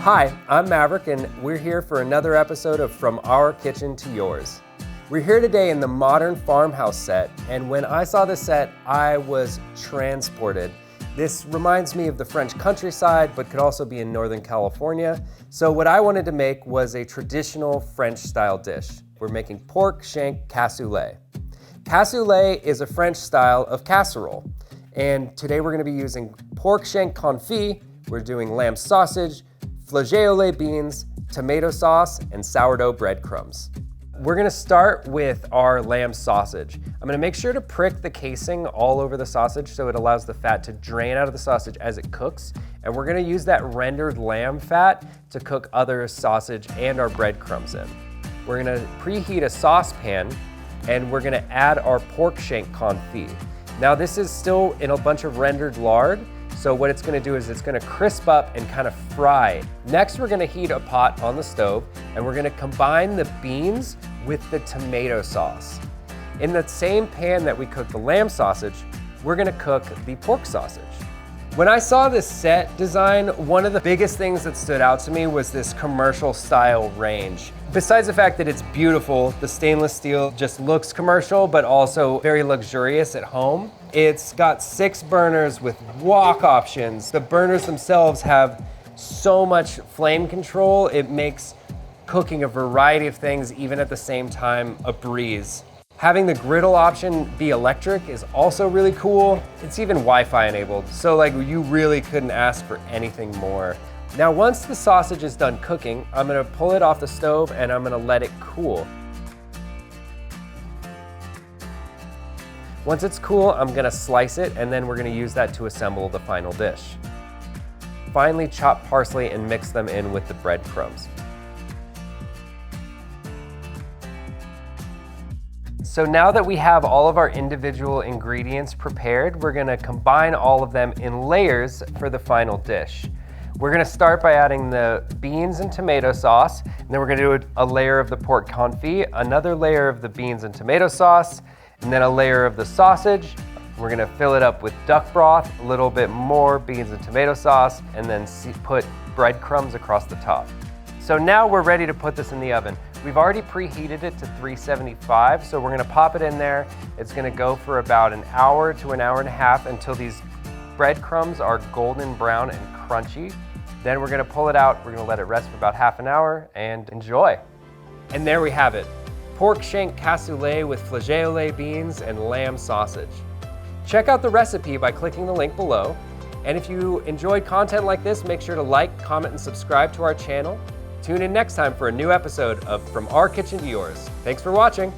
Hi, I'm Maverick, and we're here for another episode of From Our Kitchen to Yours. We're here today in the Modern Farmhouse set, and when I saw this set, I was transported. This reminds me of the French countryside, but could also be in Northern California. So what I wanted to make was a traditional French-style dish. We're making pork shank cassoulet. Cassoulet is a French style of casserole, and today we're going to be using pork shank confit. We're doing lamb sausage, flageolet beans, tomato sauce, and sourdough breadcrumbs. We're gonna start with our lamb sausage. I'm gonna make sure to prick the casing all over the sausage so it allows the fat to drain out of the sausage as it cooks. And we're gonna use that rendered lamb fat to cook other sausage and our breadcrumbs in. We're gonna preheat a saucepan and we're gonna add our pork shank confit. Now this is still in a bunch of rendered lard, so what it's gonna do is it's gonna crisp up and kind of fry. Next, we're gonna heat a pot on the stove and we're gonna combine the beans with the tomato sauce. In the same pan that we cook the lamb sausage, we're gonna cook the pork sausage. When I saw this set design, one of the biggest things that stood out to me was this commercial style range. Besides the fact that it's beautiful, the stainless steel just looks commercial, but also very luxurious at home. It's got 6 burners with wok options. The burners themselves have so much flame control, it makes cooking a variety of things, even at the same time, a breeze. Having the griddle option be electric is also really cool. It's even Wi-Fi enabled, so like you really couldn't ask for anything more. Now once the sausage is done cooking, I'm gonna pull it off the stove and I'm gonna let it cool. Once it's cool, I'm gonna slice it and then we're gonna use that to assemble the final dish. Finely chop parsley and mix them in with the breadcrumbs. So now that we have all of our individual ingredients prepared, we're gonna combine all of them in layers for the final dish. We're gonna start by adding the beans and tomato sauce, and then we're gonna do a layer of the pork confit, another layer of the beans and tomato sauce, and then a layer of the sausage. We're gonna fill it up with duck broth, a little bit more beans and tomato sauce, and then put breadcrumbs across the top. So now we're ready to put this in the oven. We've already preheated it to 375, so we're gonna pop it in there. It's gonna go for about an hour to an hour and a half until these breadcrumbs are golden brown and crunchy. Then we're gonna pull it out, we're gonna let it rest for about half an hour and enjoy. And there we have it. Pork shank cassoulet with flageolet beans and lamb sausage. Check out the recipe by clicking the link below. And if you enjoyed content like this, make sure to like, comment, and subscribe to our channel. Tune in next time for a new episode of From Our Kitchen to Yours. Thanks for watching.